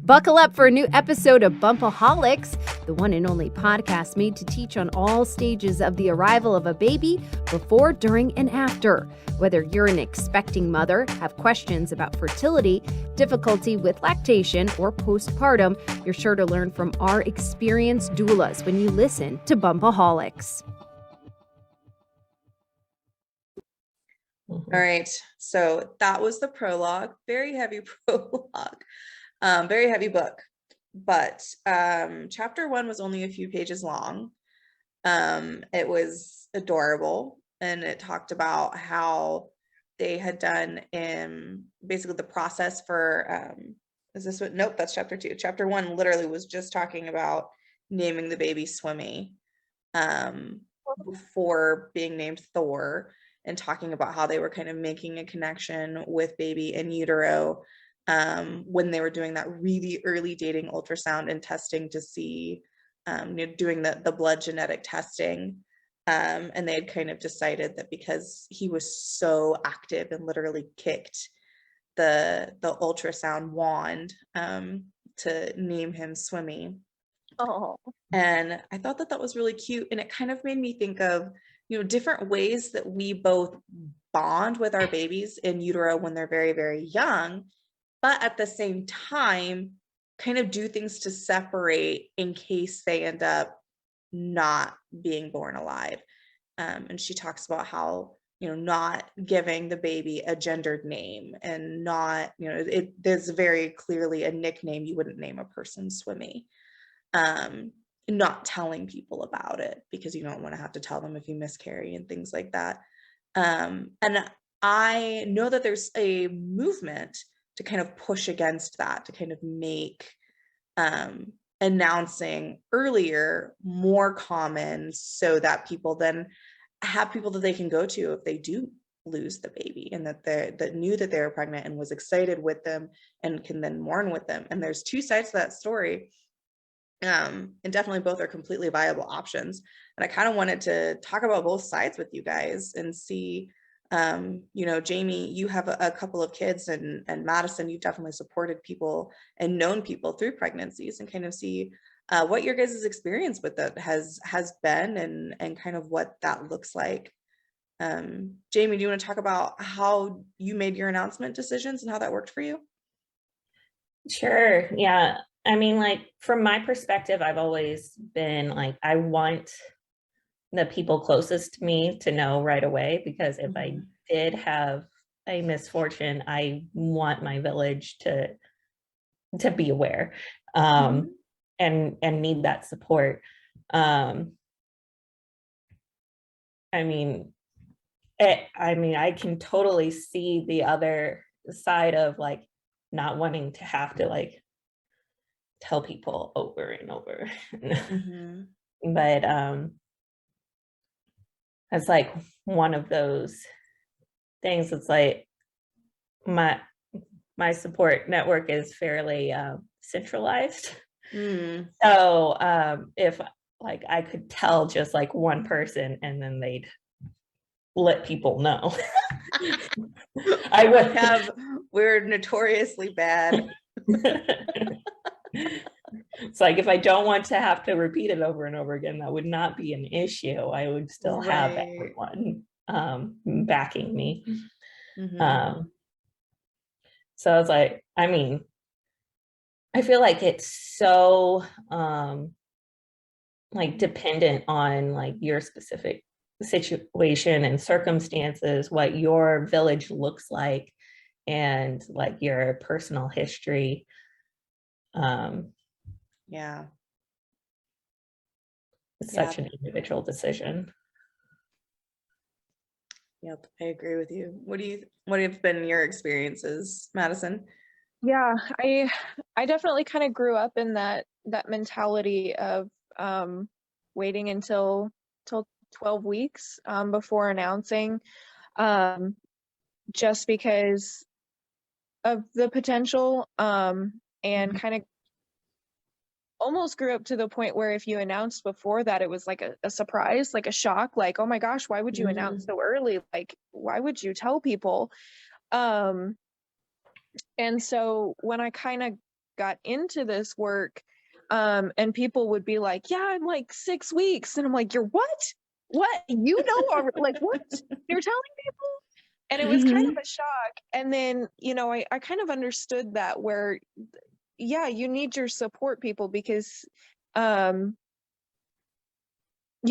Buckle up for a new episode of Bumpaholics, the one and only podcast made to teach on all stages of the arrival of a baby, before, during, and after. Whether you're an expecting mother, have questions about fertility, difficulty with lactation, or postpartum, you're sure to learn from our experienced doulas when you listen to Bumpaholics. All right, so that was the prologue. Very heavy prologue, very heavy book, but chapter 1 was only a few pages long. It was adorable, and it talked about how they had done in basically the process for is this what? Nope, that's chapter 2. Chapter 1 literally was just talking about naming the baby Swimmy before being named Thor, and talking about how they were kind of making a connection with baby in utero when they were doing that really early dating ultrasound and testing to see, doing the blood genetic testing. And they had kind of decided that because he was so active and literally kicked the ultrasound wand to name him Swimmy. Oh. And I thought that was really cute. And it kind of made me think of, different ways that we both bond with our babies in utero when they're very, very young, but at the same time, kind of do things to separate in case they end up not being born alive. And she talks about how, not giving the baby a gendered name and not, there's very clearly a nickname. You wouldn't name a person Swimmy. Not telling people about it because you don't want to have to tell them if you miscarry and things like that. And I know that there's a movement to kind of push against that, to kind of make announcing earlier more common, so that people then have people that they can go to if they do lose the baby, and that knew that they were pregnant and was excited with them and can then mourn with them. And there's two sides to that story. And definitely both are completely viable options. And I kind of wanted to talk about both sides with you guys and see, Jamie, you have a couple of kids, and Madison, you've definitely supported people and known people through pregnancies, and kind of see what your guys' experience with that has been, and kind of what that looks like. Jamie, do you want to talk about how you made your announcement decisions and how that worked for you? Sure. Yeah. I mean, like, from my perspective, I've always been like, I want the people closest to me to know right away, because if I did have a misfortune, I want my village to be aware, and need that support. I mean, I can totally see the other side of like not wanting to have to like tell people over and over. But it's like one of those things. It's like my support network is fairly centralized. So if like I could tell just like one person and then they'd let people know. I would have. We're notoriously bad. It's like, if I don't want to have to repeat it over and over again, that would not be an issue. I would still have everyone backing me. So I was like, I mean, I feel like it's so like dependent on like your specific situation and circumstances, what your village looks like, and like your personal history. It's such an individual decision. Yep, I agree with you. What have been your experiences, Madison? Yeah, I definitely kind of grew up in that mentality of waiting until 12 weeks before announcing, just because of the potential, and kind of almost grew up to the point where if you announced before that, it was like a surprise, like a shock, like, oh my gosh, why would you announce so early? Like, why would you tell people? And so when I kind of got into this work, and people would be like, yeah, I'm like 6 weeks. And I'm like, you're what, you know, like, what you're telling people? And it was kind of a shock. And then, you know, I kind of understood that, where, yeah, you need your support people, because you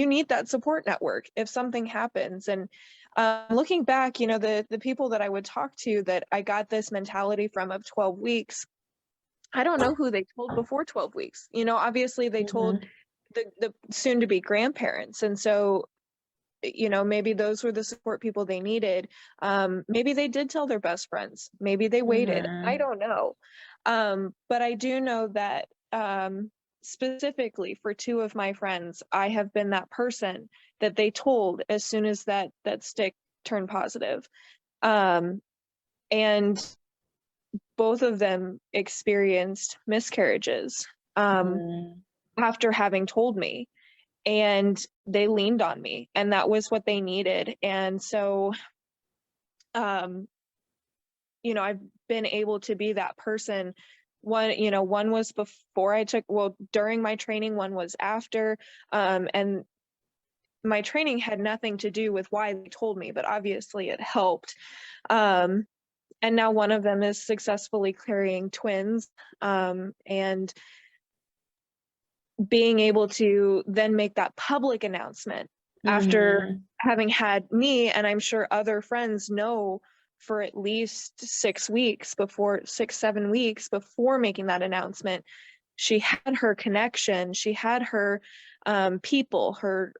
need that support network if something happens. And looking back, you know, the people that I would talk to that I got this mentality from of 12 weeks, I don't know who they told before 12 weeks. You know, obviously they told the soon to be grandparents. And so, you know, maybe those were the support people they needed. Maybe they did tell their best friends. Maybe they waited. I don't know. But I do know that specifically for 2 of my friends, I have been that person that they told as soon as that stick turned positive. And both of them experienced miscarriages after having told me, and they leaned on me, and that was what they needed. And so, you know, I've been able to be that person. One was before I took, well, during my training, one was after, and my training had nothing to do with why they told me, but obviously it helped. And now one of them is successfully carrying twins, and being able to then make that public announcement after having had me, and I'm sure other friends know, for at least 6 weeks before, 6-7 weeks before making that announcement, she had her connection, she had her people, her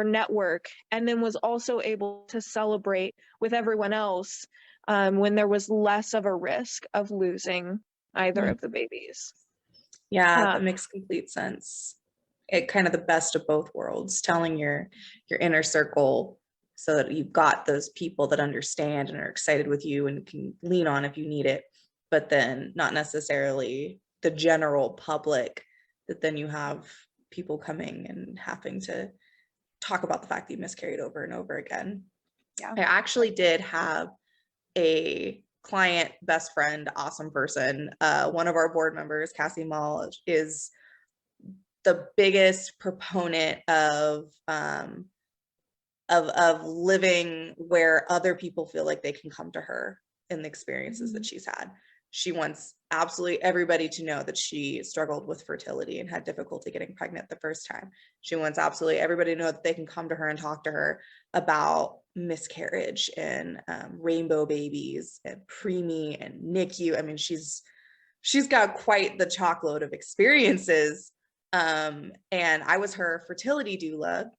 network, and then was also able to celebrate with everyone else when there was less of a risk of losing either of the babies. Yeah, that makes complete sense. It kind of the best of both worlds, telling your inner circle so that you've got those people that understand and are excited with you and can lean on if you need it, but then not necessarily the general public, that then you have people coming and having to talk about the fact that you miscarried over and over again. Yeah. I actually did have a client, best friend, awesome person. One of our board members, Cassie Mull, is the biggest proponent of living where other people feel like they can come to her in the experiences that she's had. She wants absolutely everybody to know that she struggled with fertility and had difficulty getting pregnant the first time. She wants absolutely everybody to know that they can come to her and talk to her about miscarriage and rainbow babies and preemie and NICU. I mean, she's got quite the chockload of experiences. And I was her fertility doula,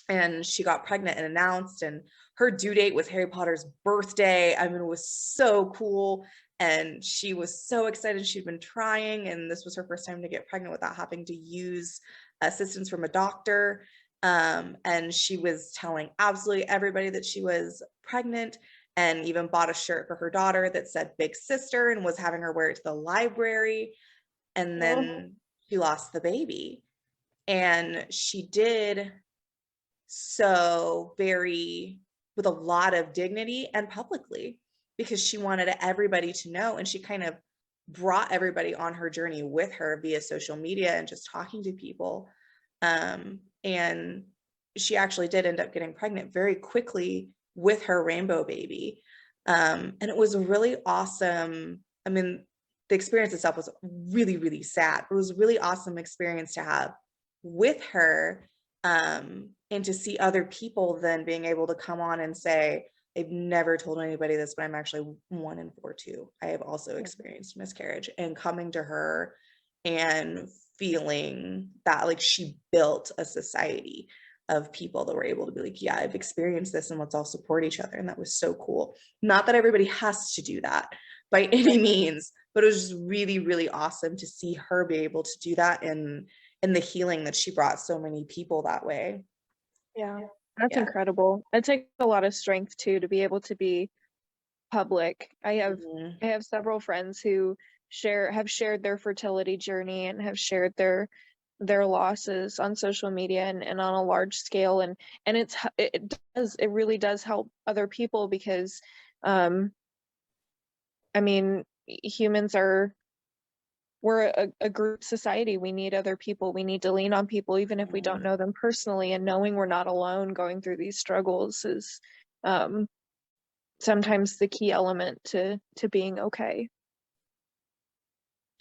and she got pregnant and announced, and her due date was Harry Potter's birthday. I mean, it was so cool. And she was so excited. She'd been trying, and this was her first time to get pregnant without having to use assistance from a doctor. And she was telling absolutely everybody that she was pregnant, and even bought a shirt for her daughter that said Big Sister, and was having her wear it to the library. And then she lost the baby. And she did so very, with a lot of dignity and publicly, because she wanted everybody to know. And she kind of brought everybody on her journey with her via social media and just talking to people. And she actually did end up getting pregnant very quickly with her rainbow baby. And it was really awesome. I mean, the experience itself was really, really sad. It was a really awesome experience to have with her, and to see other people then being able to come on and say, I've never told anybody this, but I'm actually 1 in 4 too. I have also experienced miscarriage, and coming to her and feeling that like she built a society of people that were able to be like, yeah, I've experienced this, and let's all support each other. And that was so cool. Not that everybody has to do that by any means, but it was just really, really awesome to see her be able to do that, and the healing that she brought so many people that way. Yeah, that's incredible. It takes a lot of strength too to be able to be public. I have several friends who have shared their fertility journey and have shared their losses on social media and on a large scale, and it really does help other people, because I mean, humans are we're a group society. We need other people. We need to lean on people, even if we don't know them personally. And knowing we're not alone going through these struggles is sometimes the key element to being okay.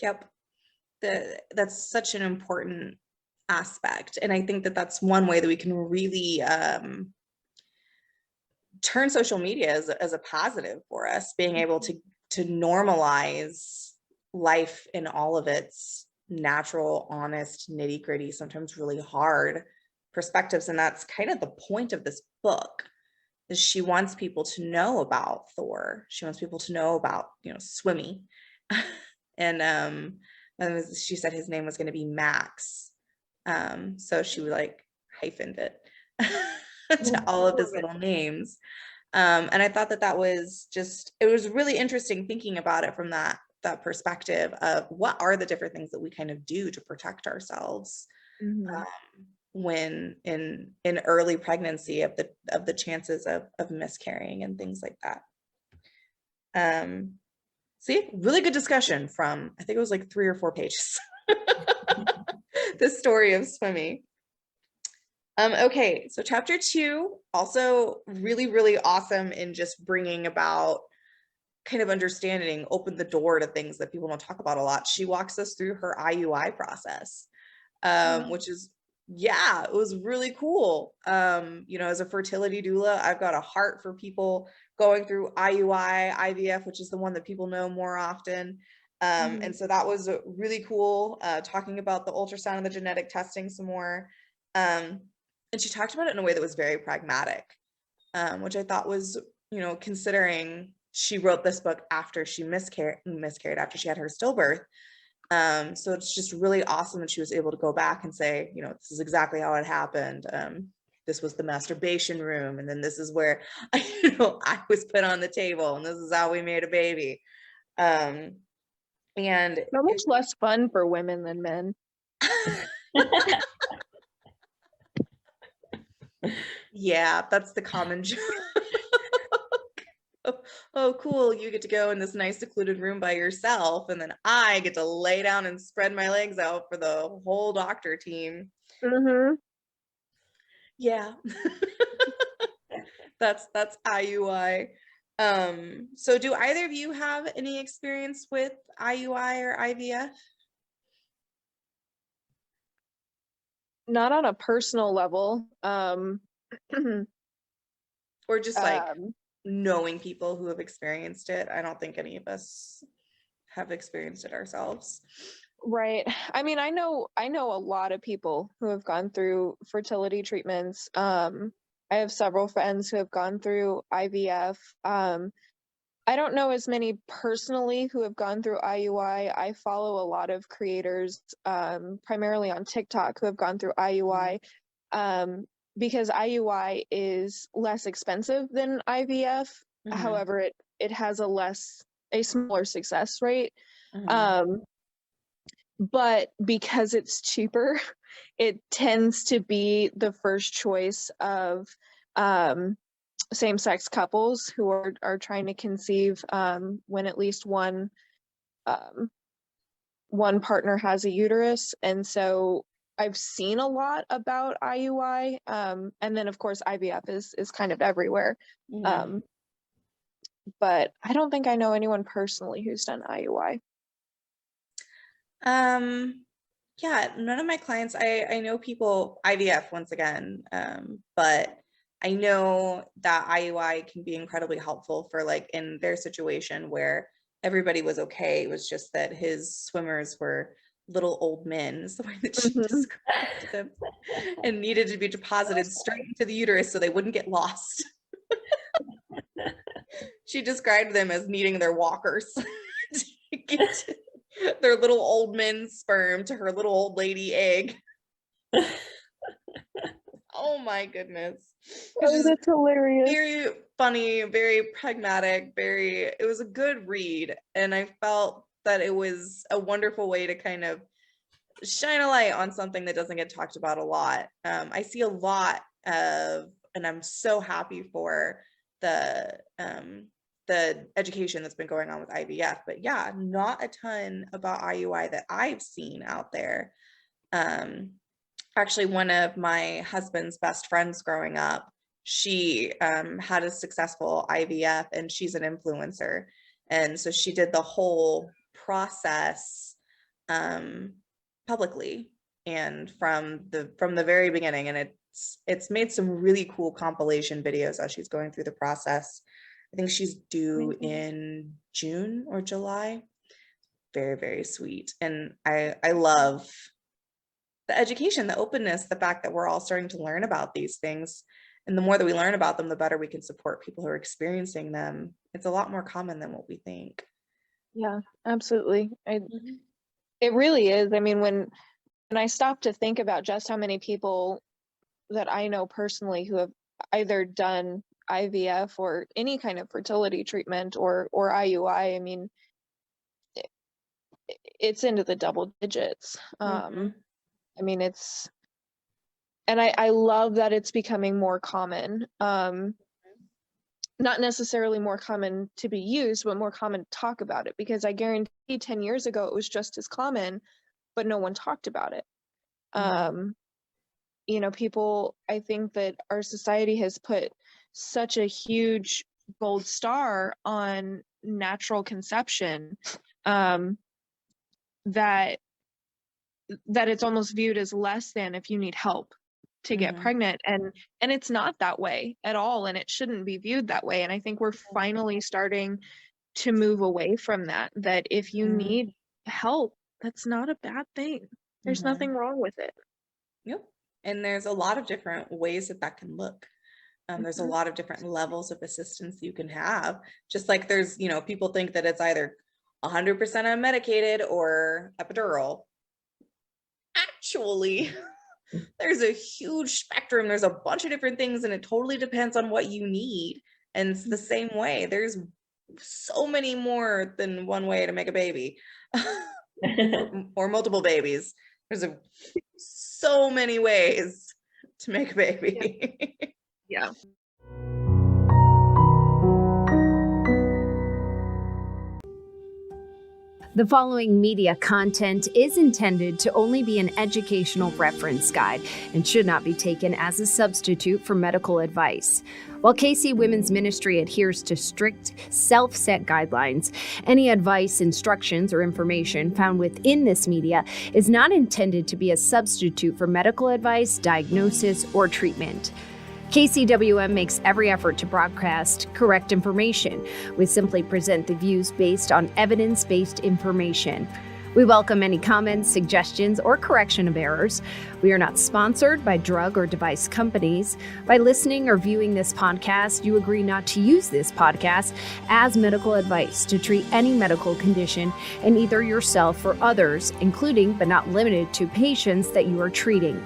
Yep. That's such an important aspect. And I think that that's one way that we can really turn social media as a positive for us, being able to normalize life in all of its natural, honest, nitty-gritty, sometimes really hard perspectives. And that's kind of the point of this book, is she wants people to know about Thor. She wants people to know about, Swimmy. And she said his name was going to be Max. So she like hyphened it to all of his little names. And I thought that was it was really interesting thinking about it from that perspective of what are the different things that we kind of do to protect ourselves when in early pregnancy, of the chances of miscarrying and things like that. See, really good discussion from, I think it was like 3 or 4 pages. The story of Swimmy. Okay, so chapter 2, also really, really awesome in just bringing about kind of understanding, open the door to things that people don't talk about a lot. She walks us through her IUI process, which is, it was really cool. As a fertility doula, I've got a heart for people going through IUI, IVF, which is the one that people know more often. And so that was really cool, talking about the ultrasound and the genetic testing some more. And she talked about it in a way that was very pragmatic, which I thought was, considering she wrote this book after she miscarried after she had her stillbirth. So it's just really awesome that she was able to go back and say, this is exactly how it happened. This was the masturbation room. And then this is where, I was put on the table, and this is how we made a baby. And so much less fun for women than men. Yeah, that's the common joke. Oh, cool, you get to go in this nice secluded room by yourself, and then I get to lay down and spread my legs out for the whole doctor team. Yeah. That's IUI. So do either of you have any experience with IUI or IVF? Not on a personal level. Or just like knowing people who have experienced it. I don't think any of us have experienced it ourselves. Right. I mean, I know a lot of people who have gone through fertility treatments. I have several friends who have gone through IVF. I don't know as many personally who have gone through IUI. I follow a lot of creators, primarily on TikTok, who have gone through IUI, because IUI is less expensive than IVF. However, it has a smaller success rate. But because it's cheaper, it tends to be the first choice of same-sex couples who are trying to conceive when at least one partner has a uterus. And so I've seen a lot about IUI, and then of course IVF is kind of everywhere. But I don't think I know anyone personally who's done IUI. Yeah, none of my clients, I know people IVF once again, but I know that IUI can be incredibly helpful for like in their situation where everybody was okay. It was just that his swimmers were little old men, is the way that she described them, and needed to be deposited straight into the uterus so they wouldn't get lost. She described them as needing their walkers to get their little old men's sperm to her little old lady egg. Oh my goodness. Oh, that's hilarious. Very funny, very pragmatic, it was a good read. And I felt that it was a wonderful way to kind of shine a light on something that doesn't get talked about a lot. I see a lot of, and I'm so happy for the the education that's been going on with IVF, but yeah, not a ton about IUI that I've seen out there. Actually, one of my husband's best friends growing up, she had a successful IVF, and she's an influencer. And so she did the whole process publicly and from the very beginning. And it's made some really cool compilation videos as she's going through the process. I think she's due in June or July. Very, very sweet. And I love the education, the openness, the fact that we're all starting to learn about these things. And the more that we learn about them, the better we can support people who are experiencing them. It's a lot more common than what we think. Yeah, absolutely. It really is. I mean, when I stop to think about just how many people that I know personally who have either done IVF or any kind of fertility treatment or IUI, I mean, it's into the double digits. I mean, and I love that it's becoming more common. Not necessarily more common to be used, but more common to talk about it, because I guarantee 10 years ago it was just as common, but no one talked about it. You know, people, I think that our society has put such a huge gold star on natural conception, that it's almost viewed as less than if you need help to get pregnant, and it's not that way at all, and it shouldn't be viewed that way. And I think we're finally starting to move away from that if you need help, that's not a bad thing. There's nothing wrong with it. Yep. And there's a lot of different ways that can look. There's a lot of different levels of assistance you can have. Just like there's, you know, people think that it's either 100% unmedicated or epidural. Actually, there's a huge spectrum. There's a bunch of different things, and it totally depends on what you need. And it's the same way. There's so many more than one way to make a baby or multiple babies. There's so many ways to make a baby. Yeah. The following media content is intended to only be an educational reference guide and should not be taken as a substitute for medical advice. While KC Women's Ministry adheres to strict self-set guidelines, any advice, instructions, or information found within this media is not intended to be a substitute for medical advice, diagnosis, or treatment. KCWM makes every effort to broadcast correct information. We simply present the views based on evidence-based information. We welcome any comments, suggestions, or correction of errors. We are not sponsored by drug or device companies. By listening or viewing this podcast, you agree not to use this podcast as medical advice to treat any medical condition in either yourself or others, including but not limited to patients that you are treating.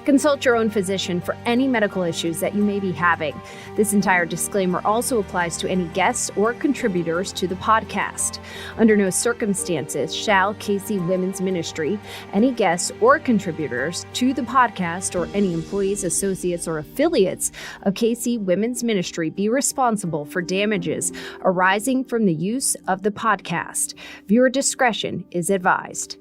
Consult your own physician for any medical issues that you may be having. This entire disclaimer also applies to any guests or contributors to the podcast. Under no circumstances shall KC Women's Ministry, any guests or contributors to the podcast, or any employees, associates, or affiliates of KC Women's Ministry be responsible for damages arising from the use of the podcast. Viewer discretion is advised.